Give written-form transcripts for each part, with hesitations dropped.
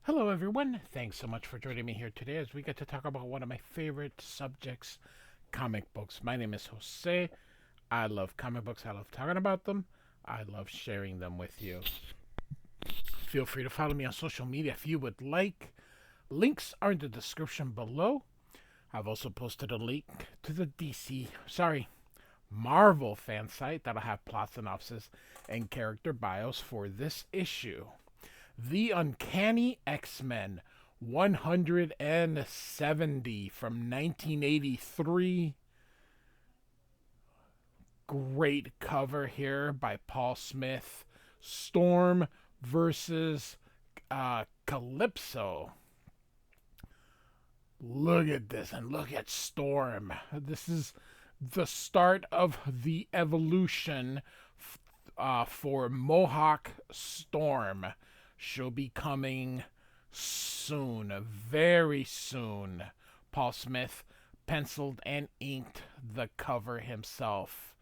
Hello, everyone. Thanks so much for joining me here today as we get to talk about one of my favorite subjects, comic books. My name is Jose. I love comic books. I love talking about them. I love sharing them with you. Feel free to follow me on social media if you would like. Links are in the description below. I've also posted a link to the Marvel fan site that'll have plot synopsis and character bios for this issue. The Uncanny X-Men 170 from 1983. Great cover here by Paul Smith. Storm versus Calypso. Look at this and look at Storm. This is the start of the evolution for Mohawk Storm. She'll be coming soon, very soon. Paul Smith penciled and inked the cover himself.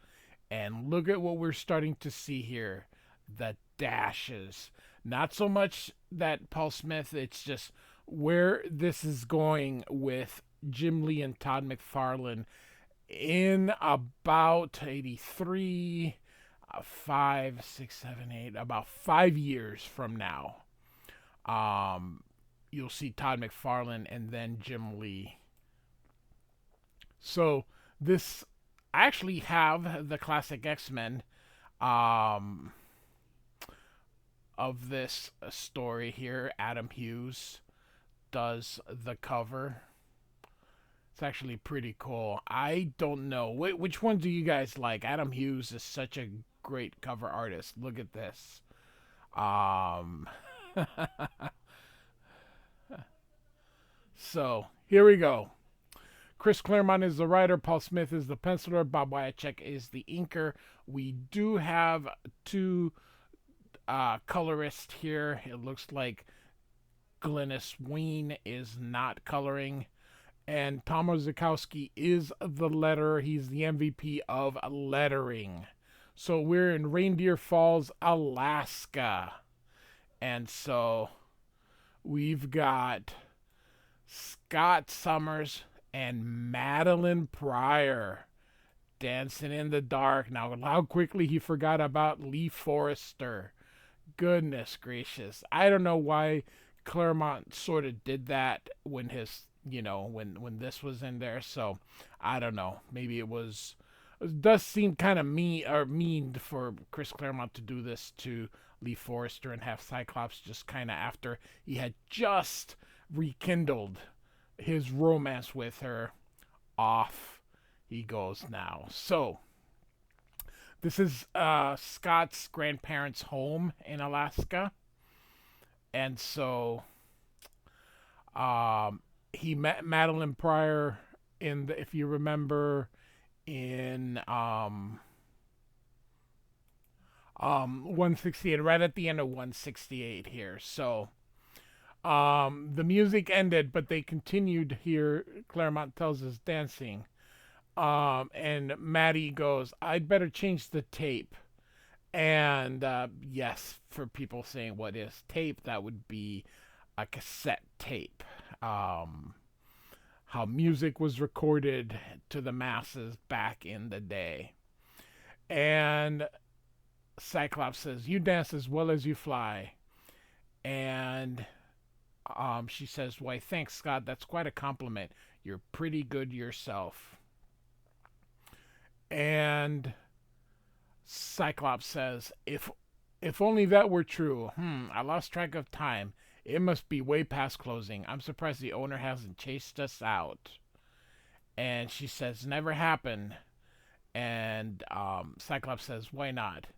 And look at what we're starting to see here. The dashes. Not so much that Paul Smith, it's just where this is going with Jim Lee and Todd McFarlane in about 83, 5, 6, 7, 8, about 5 years from now. You'll see Todd McFarlane and then Jim Lee. So this, I actually have the classic X-Men of this story here. Adam Hughes does the cover. It's actually pretty cool. I don't know. Which one do you guys like? Adam Hughes is such a great cover artist. Look at this. So, here we go. Chris Claremont is the writer. Paul Smith is the penciler. Bob Wiacek is the inker. We do have two colorists here. It looks like Glynis Wein is not coloring. And Tom Orzechowski is the letterer. He's the MVP of lettering. So we're in Reindeer Falls, Alaska. And so we've got Scott Summers and Madeline Pryor dancing in the dark. Now, how quickly he forgot about Lee Forrester. Goodness gracious. I don't know why Claremont sort of did that when when this was in there. So I don't know. Maybe it does seem kind of mean for Chris Claremont to do this to Lee Forrester and have Cyclops just kind of after he had just rekindled his romance with her. Off he goes now. So this is Scott's grandparents' home in Alaska. And so he met Madeline Pryor if you remember, in 168, right at the end of 168 here. So the music ended, but they continued here. Claremont tells us dancing. And Maddie goes, I'd better change the tape. And yes, for people saying what is tape, that would be a cassette tape. How music was recorded to the masses back in the day. And Cyclops says, you dance as well as you fly. And she says, why, thanks, Scott. That's quite a compliment. You're pretty good yourself. And Cyclops says, if only that were true. I lost track of time. It must be way past closing. I'm surprised the owner hasn't chased us out. And she says, never happened. And Cyclops says, why not?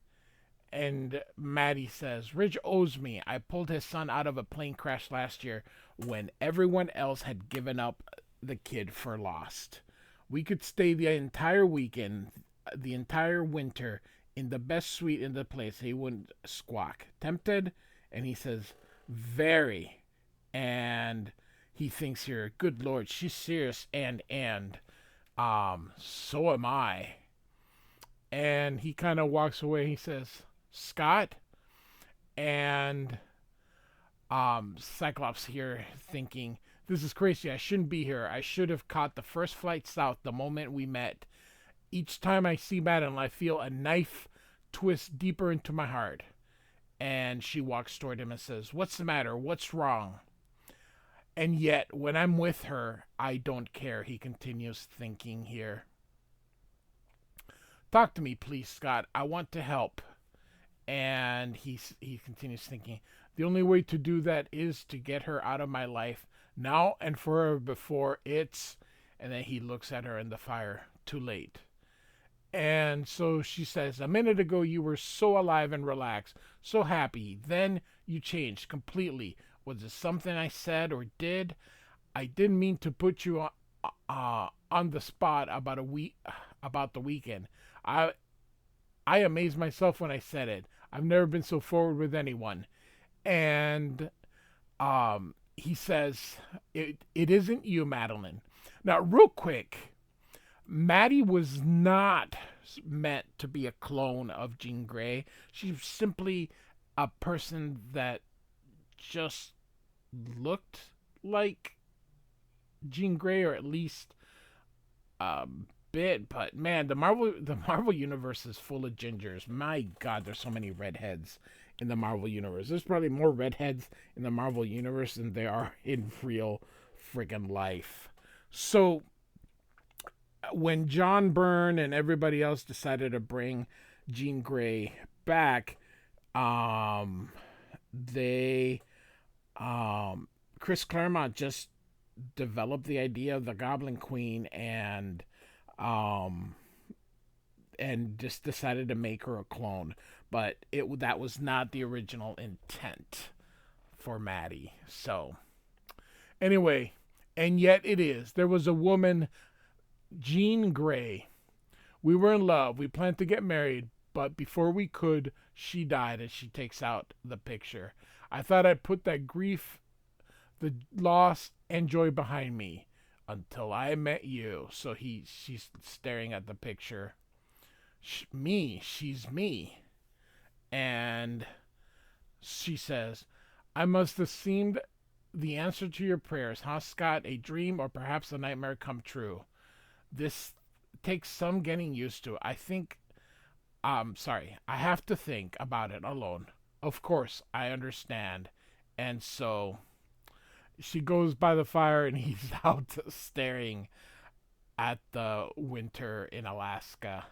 And Maddie says, Ridge owes me. I pulled his son out of a plane crash last year when everyone else had given up the kid for lost. We could stay the entire weekend, the entire winter, in the best suite in the place. He wouldn't squawk. Tempted? And he says, very. And he thinks here, good Lord, she's serious. And so am I. And he kind of walks away. He says, Scott? And Cyclops here thinking, this is crazy. I shouldn't be here. I should have caught the first flight south the moment we met. Each time I see Madeline, I feel a knife twist deeper into my heart. And she walks toward him and says, what's the matter? What's wrong? And yet, when I'm with her, I don't care, he continues thinking here. Talk to me, please, Scott. I want to help. And he continues thinking, the only way to do that is to get her out of my life now and forever before it's... And then he looks at her in the fire. Too late. And so she says, a minute ago you were so alive and relaxed, so happy. Then you changed completely. Was it something I said or did? I didn't mean to put you on the spot about the weekend. I amazed myself when I said it. I've never been so forward with anyone. And he says, it isn't you, Madeline. Now, real quick, Maddie was not meant to be a clone of Jean Grey. She's simply a person that just looked like Jean Grey, or at least a bit. But man, the Marvel universe is full of gingers. My God, there's so many redheads in the Marvel universe. There's probably more redheads in the Marvel universe than there are in real friggin' life. So when John Byrne and everybody else decided to bring Jean Grey back, Chris Claremont just developed the idea of the Goblin Queen and just decided to make her a clone. But that was not the original intent for Maddie. So anyway, and yet it is. There was a woman, Jean Grey. We were in love. We planned to get married, but before we could, she died, and she takes out the picture. I thought I'd put that grief, the loss, and joy behind me until I met you. So she's staring at the picture. She's me. And she says, I must have seemed the answer to your prayers, huh, Scott? A dream or perhaps a nightmare come true. This takes some getting used to. I have to think about it alone. Of course, I understand. And so she goes by the fire and he's out staring at the winter in Alaska.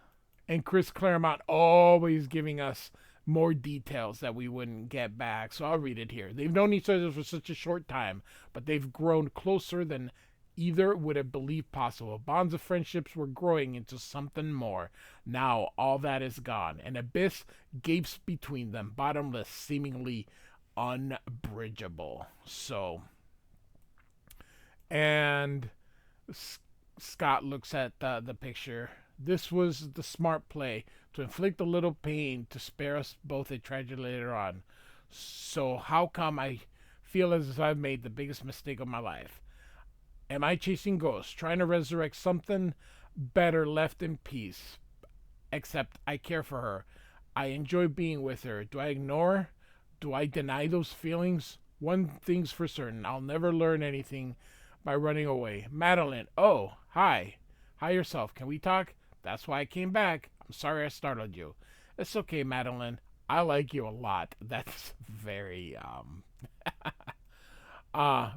And Chris Claremont always giving us more details that we wouldn't get back. So I'll read it here. They've known each other for such a short time, but they've grown closer than either would have believed possible. Bonds of friendships were growing into something more. Now all that is gone. An abyss gapes between them, bottomless, seemingly unbridgeable. So, and Scott looks at the picture. This was the smart play, to inflict a little pain, to spare us both a tragedy later on. So how come I feel as if I've made the biggest mistake of my life? Am I chasing ghosts, trying to resurrect something better left in peace? Except I care for her. I enjoy being with her. Do I ignore? Do I deny those feelings? One thing's for certain. I'll never learn anything by running away. Madeline. Oh, hi. Hi yourself. Can we talk? That's why I came back. I'm sorry I startled you. It's okay, Madeline. I like you a lot. That's very,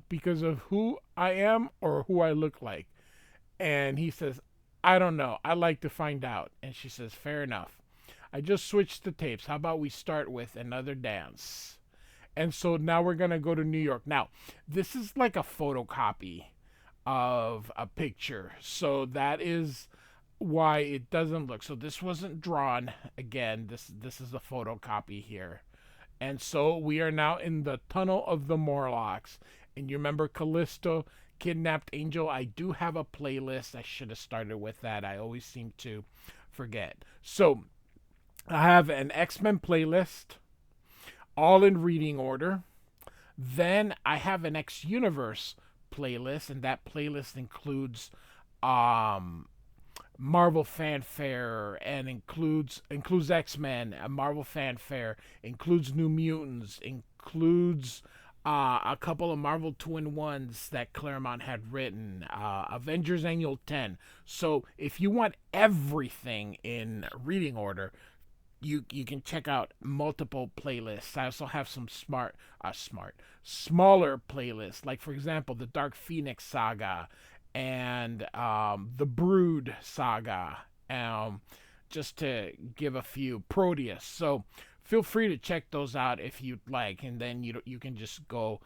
because of who I am or who I look like. And he says, I don't know. I'd like to find out. And she says, fair enough. I just switched the tapes. How about we start with Another Dance? And so now we're going to go to New York. Now, this is like a photocopy of a picture. So that is why it doesn't look. So this wasn't drawn. Again, this is a photocopy here. And so we are now in the Tunnel of the Morlocks. And you remember Callisto kidnapped Angel? I do have a playlist. I should have started with that. I always seem to forget. So I have an X-Men playlist, all in reading order. Then I have an X-Universe playlist, and that playlist includes Marvel Fanfare, and includes X-Men, Marvel Fanfare, includes New Mutants, includes a couple of Marvel 2-in-1s that Claremont had written, Avengers Annual 10. So if you want everything in reading order, you can check out multiple playlists. I also have some smaller playlists, like for example the Dark Phoenix saga and the Brood saga, um, just to give a few Proteus. So feel free to check those out if you'd like, and then you can just go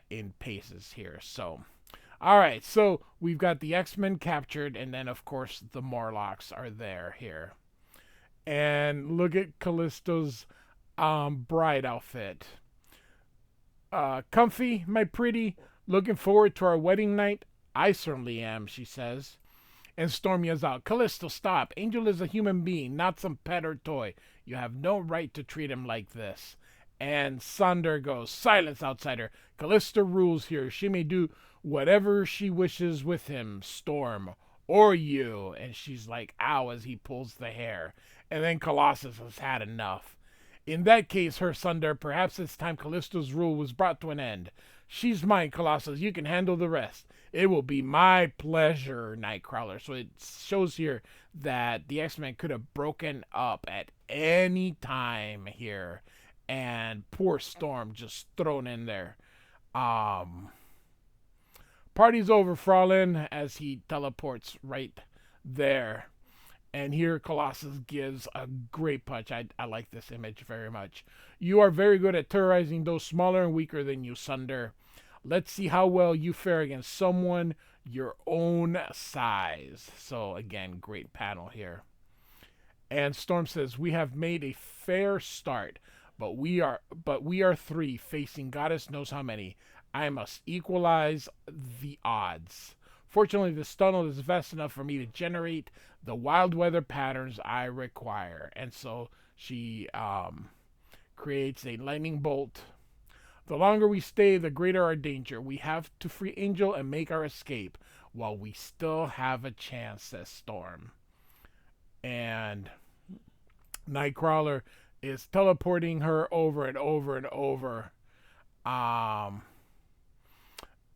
in paces here. So. All right, so we've got the X-Men captured, and then of course the Morlocks are there here. And look at Callisto's bride outfit. Comfy, my pretty. Looking forward to our wedding night? I certainly am, she says. And Storm yells out, Callisto, stop. Angel is a human being, not some pet or toy. You have no right to treat him like this. And Sunder goes, silence, outsider. Callisto rules here. She may do whatever she wishes with him, Storm, or you. And she's like, ow, as he pulls the hair. And then Colossus has had enough. In that case, Her Sunder, perhaps it's time Callisto's rule was brought to an end. She's mine, Colossus. You can handle the rest. It will be my pleasure, Nightcrawler. So it shows here that the X-Men could have broken up at any time here. And poor Storm just thrown in there. Party's over, Fraulein, as he teleports right there. And here Colossus gives a great punch. I like this image very much. You are very good at terrorizing those smaller and weaker than you, Sunder. Let's see how well you fare against someone your own size. So again, great panel here. And Storm says, we have made a fair start, but we are three facing goddess knows how many. I must equalize the odds. Fortunately, this tunnel is vast enough for me to generate the wild weather patterns I require. And so she creates a lightning bolt. The longer we stay, the greater our danger. We have to free Angel and make our escape while we still have a chance, says Storm. And Nightcrawler is teleporting her over and over and over.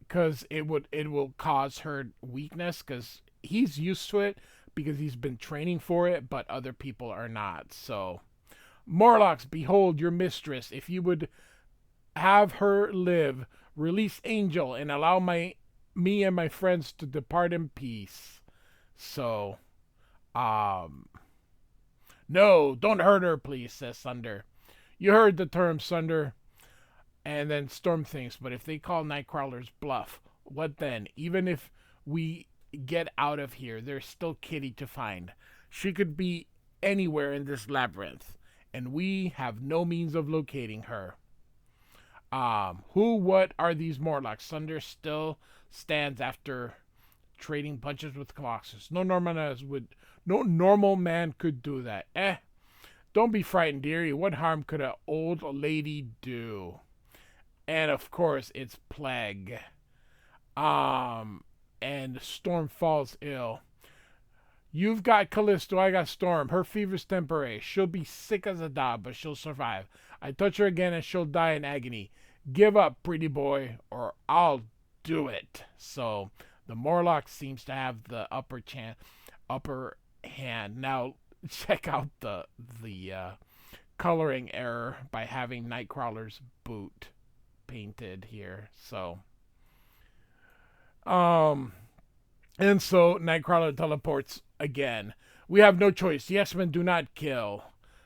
Because it will cause her weakness, because he's used to it because he's been training for it, but other people are not. So, Morlocks, behold your mistress. If you would have her live, release Angel and allow me and my friends to depart in peace. So, no, don't hurt her, please, says Sunder. You heard the term, Sunder. And then Storm thinks, but if they call Nightcrawler's bluff, what then? Even if we get out of here, there's still Kitty to find. She could be anywhere in this labyrinth, and we have no means of locating her. What are these Morlocks? Sunder still stands after trading punches with Colossus. No normal man could do that. Don't be frightened, dearie. What harm could an old lady do? And of course, it's Plague. And Storm falls ill. You've got Callisto, I got Storm. Her fever's temporary. She'll be sick as a dog, but she'll survive. I touch her again and she'll die in agony. Give up, pretty boy, or I'll do it. So the Morlock seems to have the upper hand. Now check out the coloring error by having Nightcrawler's boot painted here. So and so Nightcrawler teleports again. We have no choice. The X-Men do not kill.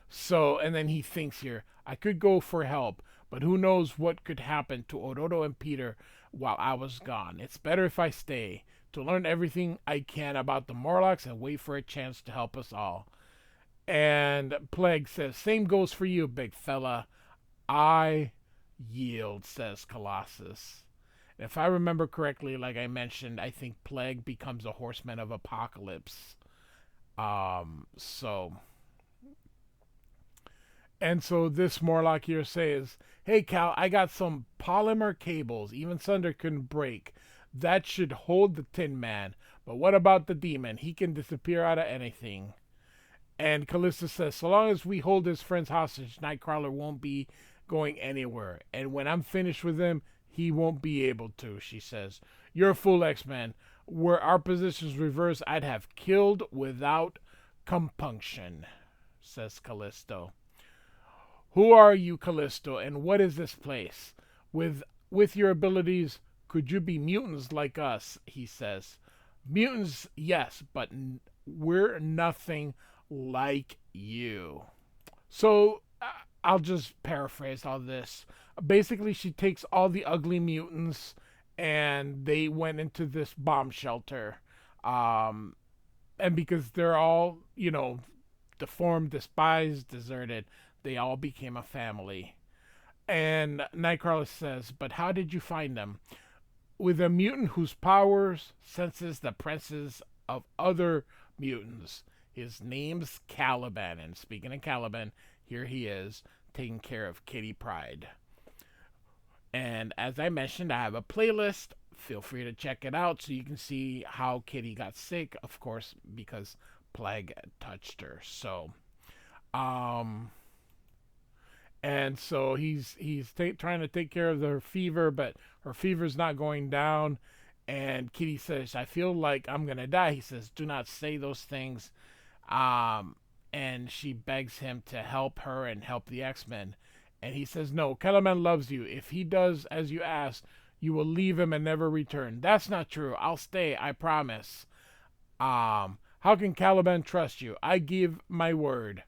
So, and then he thinks here, I could go for help, but who knows what could happen to Ororo and Peter while I was gone. It's better if I stay to learn everything I can about the Morlocks and wait for a chance to help us all. And Plague says, same goes for you, big fella. I yield, says Colossus. If I remember correctly, like I mentioned, I think Plague becomes a horseman of apocalypse. So this Morlock here says, hey Cal, I got some polymer cables even Sunder couldn't break. That should hold the Tin Man. But what about the demon? He can disappear out of anything. And Callisto says, so long as we hold his friends hostage, Nightcrawler won't be going anywhere. And when I'm finished with him, he won't be able to, she says. You're a fool, X-Men. Were our positions reversed, I'd have killed without compunction, says Callisto. Who are you, Callisto, and what is this place? With your abilities, could you be mutants like us? He says. Mutants, yes, but we're nothing like you. So I'll just paraphrase all this. Basically, she takes all the ugly mutants and they went into this bomb shelter. Um, and because they're all, deformed, despised, deserted, they all became a family. And Nightcrawler says, but how did you find them? With a mutant whose powers senses the presence of other mutants. His name's Caliban. And speaking of Caliban, here he is taking care of Kitty Pryde. And as I mentioned, I have a playlist. Feel free to check it out so you can see how Kitty got sick, of course, because plague touched her. So, and so he's trying to take care of her fever, but her fever's not going down. And Kitty says, "I feel like I'm gonna die." He says, "Do not say those things." And she begs him to help her and help the X-Men. And he says, "No, Kellerman loves you. If he does as you ask, you will leave him and never return." "That's not true. I'll stay, I promise." How can Caliban trust you? I give my word.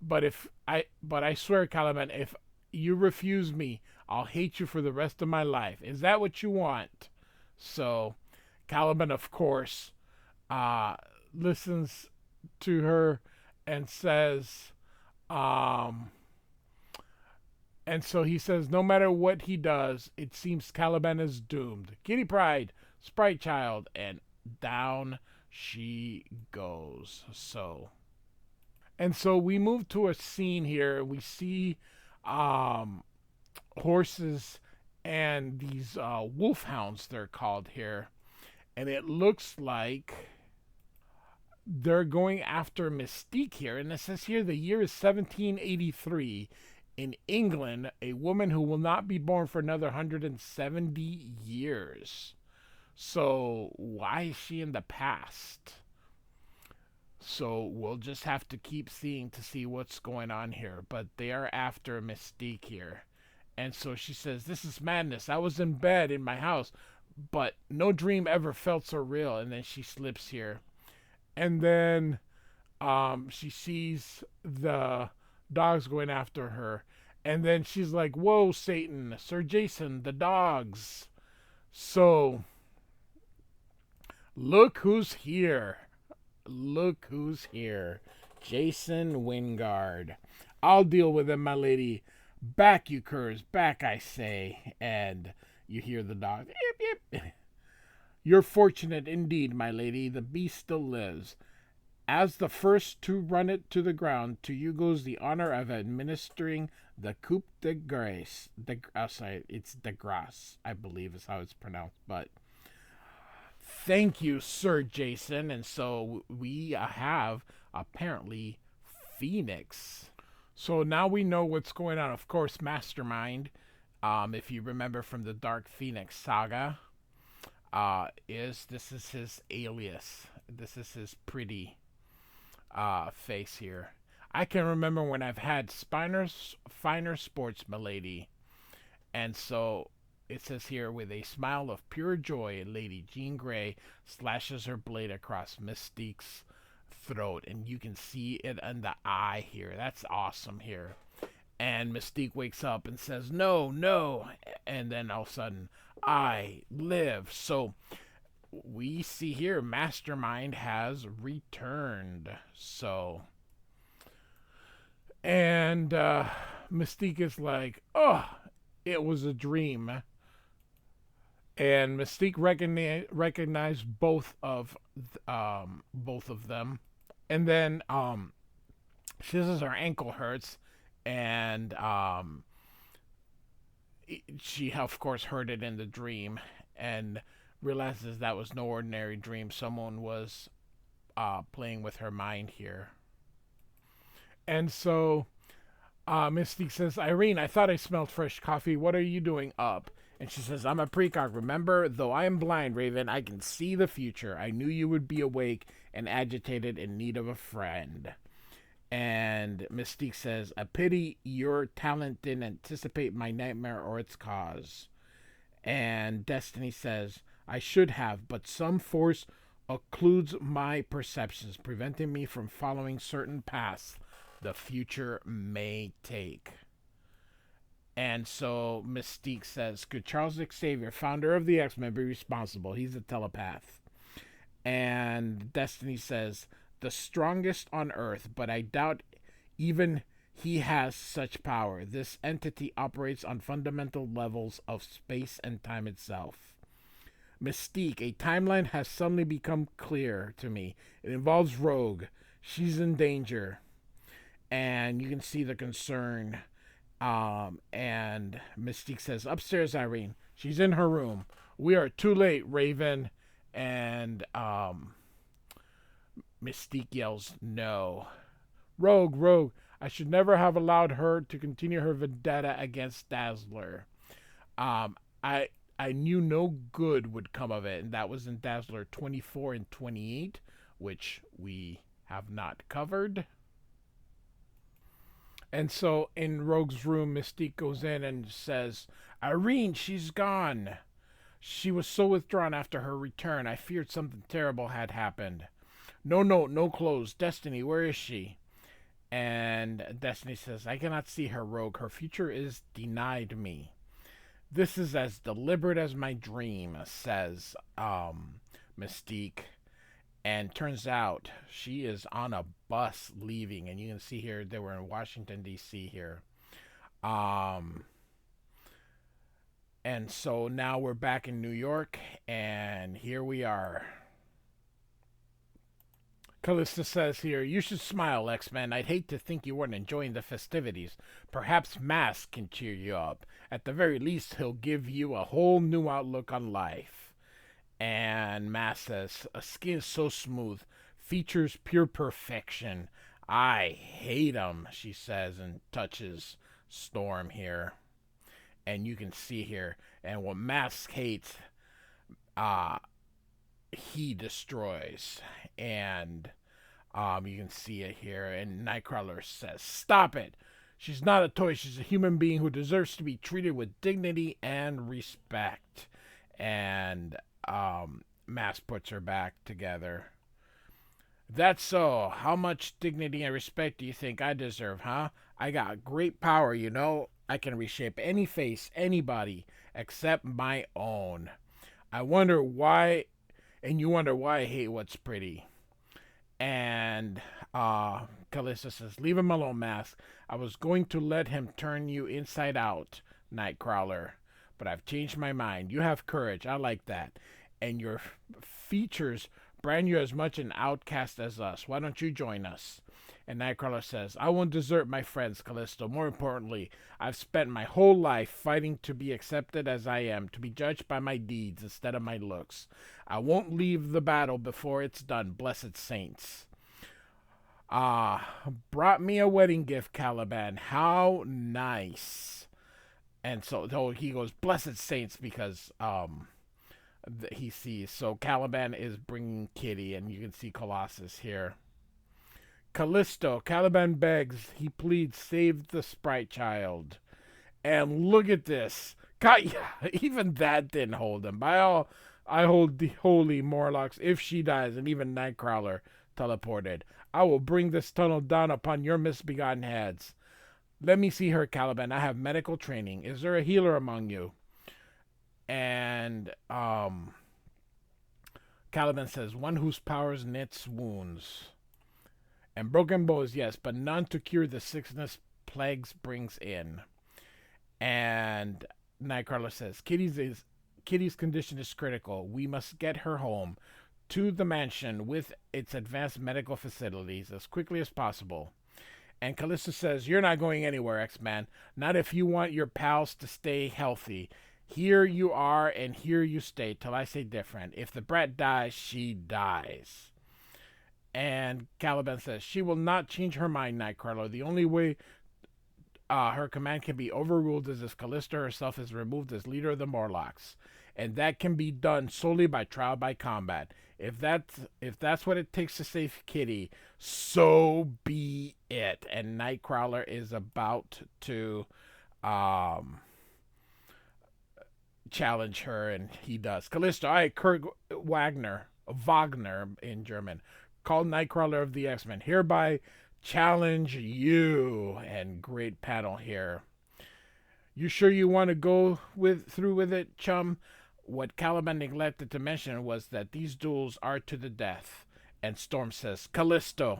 But I swear, Caliban, if you refuse me, I'll hate you for the rest of my life. Is that what you want? So Caliban, of course, listens to her and says, and so he says, no matter what he does, it seems Caliban is doomed. Kitty Pryde, Sprite Child, and down she goes. And so we move to a scene here. We see horses and these wolfhounds, they're called here. And it looks like they're going after Mystique here. And it says here the year is 1783. In England, a woman who will not be born for another 170 years. So why is she in the past? So we'll just have to keep seeing to see what's going on here. But they are after Mystique here. And so she says, "This is madness. I was in bed in my house, but no dream ever felt so real." And then she slips here. And then she sees the dogs going after her. And then she's like, "Whoa, Satan, Sir Jason, the dogs." So look who's here. Look who's here. Jason Wingard. "I'll deal with him, my lady. Back, you curs, back, I say." And you hear the dog. Yip, yip. "You're fortunate indeed, my lady. The beast still lives. As the first to run it to the ground, to you goes the honor of administering the coup de grace." It's de grace, I believe is how it's pronounced. But thank you, Sir Jason. And so we have apparently Phoenix. So now we know what's going on. Of course, Mastermind, if you remember from the Dark Phoenix saga, this is his alias. This is his pretty face here. "I can remember when I've had finer sports, milady." And so it says here, with a smile of pure joy, Lady Jean Grey slashes her blade across Mystique's throat. And you can see it in the eye here. That's awesome here. And Mystique wakes up and says, "No, no." And then all of a sudden, "I live." So we see here Mastermind has returned. So, and Mystique is like, "Oh, it was a dream." And Mystique recognized both of them. And then she says her ankle hurts, and she of course heard it in the dream and realizes that was no ordinary dream. Someone was playing with her mind here. And so Mystique says, Irene, I thought I smelled fresh coffee. What are you doing up? And she says, I'm a precog. Remember, though I am blind, Raven, I can see the future. I knew you would be awake and agitated in need of a friend. And Mystique says, a pity your talent didn't anticipate my nightmare or its cause. And Destiny says, I should have, but some force occludes my perceptions, preventing me from following certain paths the future may take. And so Mystique says, could Charles Xavier, founder of the X-Men, be responsible? He's a telepath. And Destiny says, the strongest on Earth, but I doubt even he has such power. This entity operates on fundamental levels of space and time itself. Mystique, a timeline has suddenly become clear to me. It involves Rogue. She's in danger. And you can see the concern. And Mystique says, upstairs, Irene. She's in her room. We are too late, Raven. And Mystique yells, no. Rogue. I should never have allowed her to continue her vendetta against Dazzler. I knew no good would come of it, and that was in Dazzler 24 and 28, which we have not covered. And so in Rogue's room, Mystique goes in and says, Irene, she's gone. She was so withdrawn after her return. I feared something terrible had happened. No clothes. Destiny, where is she? And Destiny says, I cannot see her, Rogue. Her future is denied me. This is as deliberate as my dream, says Mystique. And turns out she is on a bus leaving. And you can see here they were in Washington, D.C. here. And so now we're back in New York. And here we are. Callisto says here, you should smile, X-Men. I'd hate to think you weren't enjoying the festivities. Perhaps Mask can cheer you up. At the very least, he'll give you a whole new outlook on life. And Mask says, a skin so smooth, features pure perfection. I hate 'em, she says, and touches Storm here. And you can see here, and what Mask hates, he destroys. And you can see it here. And Nightcrawler says, stop it. She's not a toy. She's a human being who deserves to be treated with dignity and respect. And Mask puts her back together. That's so. How much dignity and respect do you think I deserve, huh? I got great power, you know. I can reshape any face, anybody, except my own. I wonder why, and you wonder why I hate what's pretty. And Callisto says, leave him alone, Mask. I was going to let him turn you inside out, Nightcrawler. But I've changed my mind. You have courage. I like that. And your features brand you as much an outcast as us. Why don't you join us? And Nightcrawler says, I won't desert my friends, Callisto. More importantly, I've spent my whole life fighting to be accepted as I am, to be judged by my deeds instead of my looks. I won't leave the battle before it's done, blessed saints. Brought me a wedding gift, Caliban. How nice. And so he goes, blessed saints, because he sees. So Caliban is bringing Kitty, and you can see Colossus here. Callisto, Caliban begs, he pleads, save the Sprite Child. And look at this. God, yeah, even that didn't hold him. By all, I hold the holy Morlocks, if she dies, and even Nightcrawler teleported, I will bring this tunnel down upon your misbegotten heads. Let me see her, Caliban. I have medical training. Is there a healer among you? And Caliban says, one whose powers knits wounds. And broken bows, yes, but none to cure the sickness plagues brings in. And Nightcrawler says, Kitty's condition is critical. We must get her home to the mansion with its advanced medical facilities as quickly as possible. And Callisto says, you're not going anywhere, X-Man. Not if you want your pals to stay healthy. Here you are, and here you stay till I say different. If the brat dies, she dies. And Caliban says, she will not change her mind, Nightcrawler. The only way her command can be overruled as if Callisto herself is removed as leader of the Morlocks, and that can be done solely by trial by combat. If that's what it takes to save Kitty, so be it. And Nightcrawler is about to um challenge her, and he does. Callisto, I, Kurt Wagner in German, called Nightcrawler of the X-Men, hereby challenge you. And great panel here. You sure you want to go through with it, chum? What Caliban neglected to mention was that these duels are to the death. And Storm says, Callisto,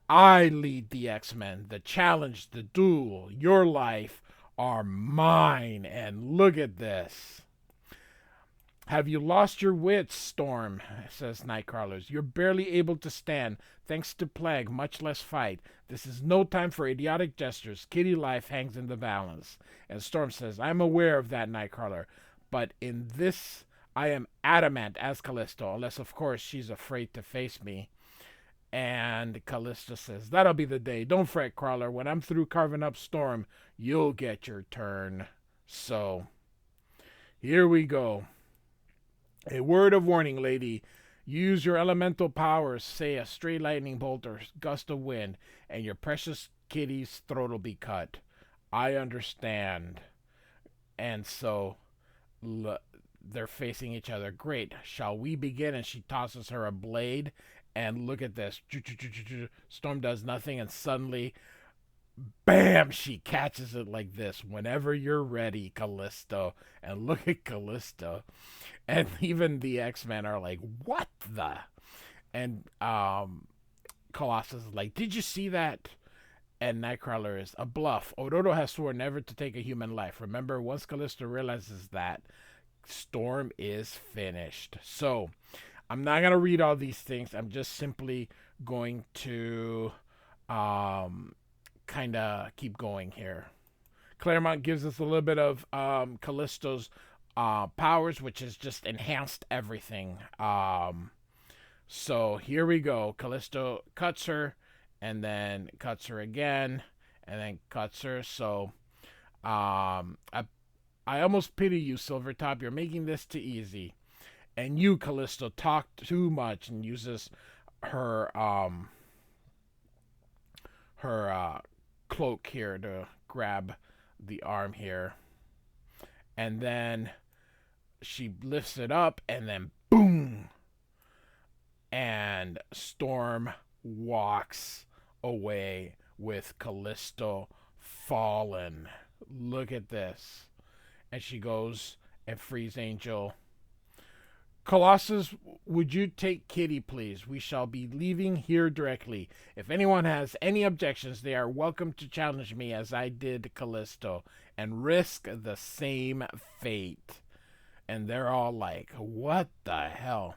I lead the X-Men. The challenge, the duel, your life are mine. And look at this. Have you lost your wits, Storm? Says Nightcrawlers. You're barely able to stand, thanks to plague, much less fight. This is no time for idiotic gestures. Kitty life hangs in the balance. And Storm says, I'm aware of that, Nightcrawler. But in this, I am adamant as Callisto, unless, of course, she's afraid to face me. And Callisto says, that'll be the day. Don't fret, Crawler. When I'm through carving up Storm, you'll get your turn. So, here we go. A word of warning, lady. Use your elemental powers, say a stray lightning bolt or gust of wind, and your precious kitty's throat will be cut. I understand. And so they're facing each other. Great. Shall we begin? And she tosses her a blade. And look at this. Storm does nothing, and suddenly, bam, she catches it like this. Whenever you're ready, Callisto. And look at Callisto. And even the X-Men are like, what the? And Colossus is like, did you see that? And Nightcrawler is a bluff. Ororo has sworn never to take a human life. Remember, once Callisto realizes that, Storm is finished. So, I'm not going to read all these things. I'm just simply going to kind of keep going here. Claremont gives us a little bit of Callisto's powers, which has just enhanced everything. So here we go. Callisto cuts her, and then cuts her again, and then cuts her. So I almost pity you, Silvertop. You're making this too easy. And you, Callisto, talk too much and uses her cloak here to grab the arm here. And then she lifts it up, and then boom! And Storm walks away with Callisto fallen. Look at this. And she goes and frees Angel. Colossus, would you take Kitty, please? We shall be leaving here directly. If anyone has any objections, they are welcome to challenge me as I did Callisto and risk the same fate. And they're all like, what the hell?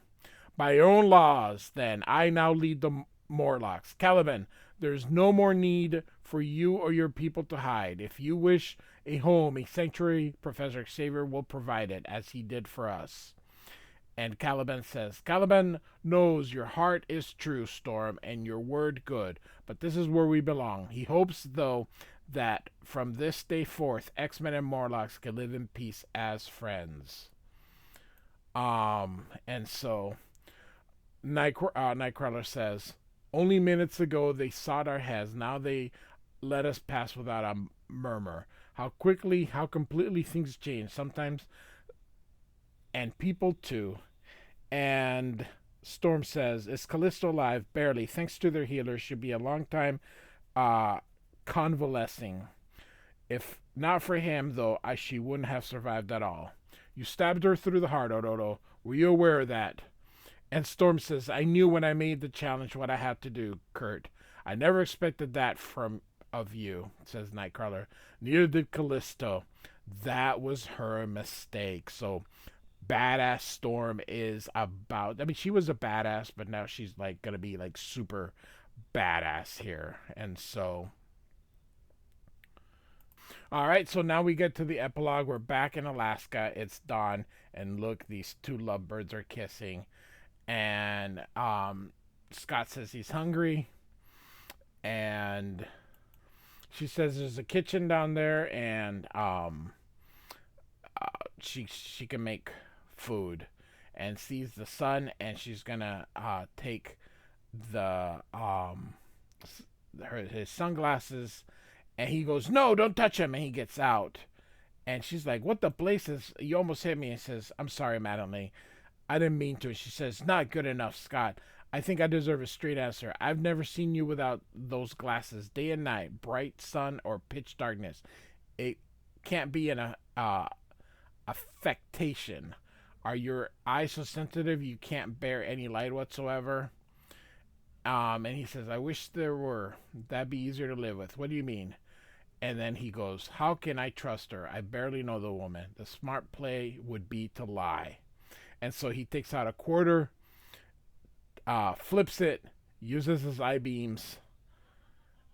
By your own laws, then, I now lead the Morlocks. Caliban, there's no more need for you or your people to hide. If you wish a home, a sanctuary, Professor Xavier will provide it, as he did for us. And Caliban says, Caliban knows your heart is true, Storm, and your word good, but this is where we belong. He hopes, though, that from this day forth, X-Men and Morlocks can live in peace as friends. And so Nightcrawler says, only minutes ago they sought our heads, now they let us pass without a murmur. How quickly, how completely things change. Sometimes, and people too. And Storm says, is Callisto alive? Barely. Thanks to their healers, should be a long time convalescing. If not for him, though, she wouldn't have survived at all. You stabbed her through the heart, Ororo. Were you aware of that? And Storm says, I knew when I made the challenge what I had to do, Kurt. I never expected that of you, says Nightcrawler. Neither did Callisto. That was her mistake. So, badass Storm is about... I mean, she was a badass, but now she's, like, gonna be, like, super badass here. And so... Alright, so now we get to the epilogue. We're back in Alaska. It's dawn. And look, these two lovebirds are kissing. And Scott says he's hungry. And She says there's a kitchen down there, and she can make food, and sees the sun, and she's gonna take the his sunglasses, and he goes, "No, don't touch him," and he gets out, and she's like, "What the blazes? You almost hit me." And says, "I'm sorry, Madeline. I didn't mean to." And she says, "Not good enough, Scott. I think I deserve a straight answer. I've never seen you without those glasses, day and night, bright sun or pitch darkness. It can't be an affectation. Are your eyes so sensitive you can't bear any light whatsoever?" And he says, "I wish there were. That'd be easier to live with. What do you mean?" And then he goes, "How can I trust her? I barely know the woman. The smart play would be to lie." And so he takes out a quarter, flips it, uses his eye beams,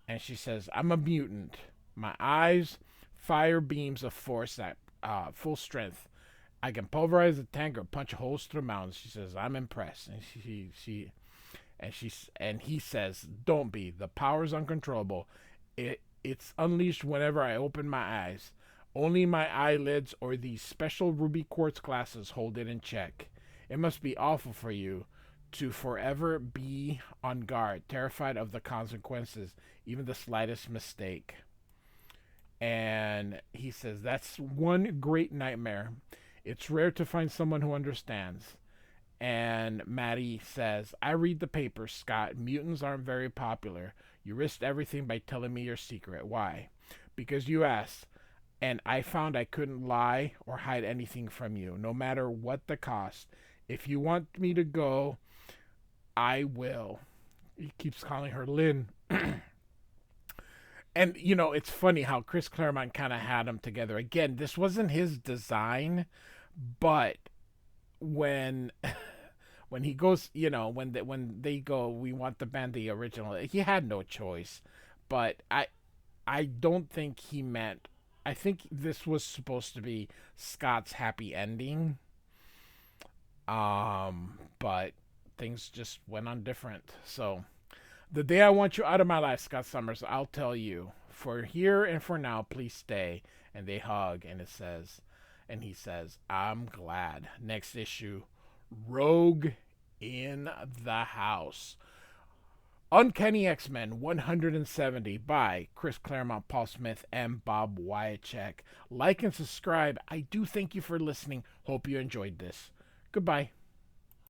and she says, "I'm a mutant. My eyes fire beams of force at full strength. I can pulverize a tank or punch holes through mountains." She says, "I'm impressed." And he says, "Don't be. The power's uncontrollable. It's unleashed whenever I open my eyes. Only my eyelids or these special ruby quartz glasses hold it in check. It must be awful for you to forever be on guard, terrified of the consequences, even the slightest mistake." And he says, "That's one great nightmare. It's rare to find someone who understands." And Maddie says, "I read the papers, Scott. Mutants aren't very popular. You risked everything by telling me your secret. Why?" "Because you asked. And I found I couldn't lie or hide anything from you, no matter what the cost. If you want me to go, I will." He keeps calling her Lynn. And, it's funny how Chris Claremont kind of had them together. Again, this wasn't his design, but when when he goes, when they go, "We want the band the original," he had no choice. But I don't think he meant. I think this was supposed to be Scott's happy ending. But things just went on different. So, the day I want you out of my life, Scott Summers, I'll tell you. For here and for now, please stay. And they hug, and he says, "I'm glad." Next issue, Rogue in the House. Uncanny X-Men 170 by Chris Claremont, Paul Smith, and Bob Wyacek. Like and subscribe. I do thank you for listening. Hope you enjoyed this. Goodbye.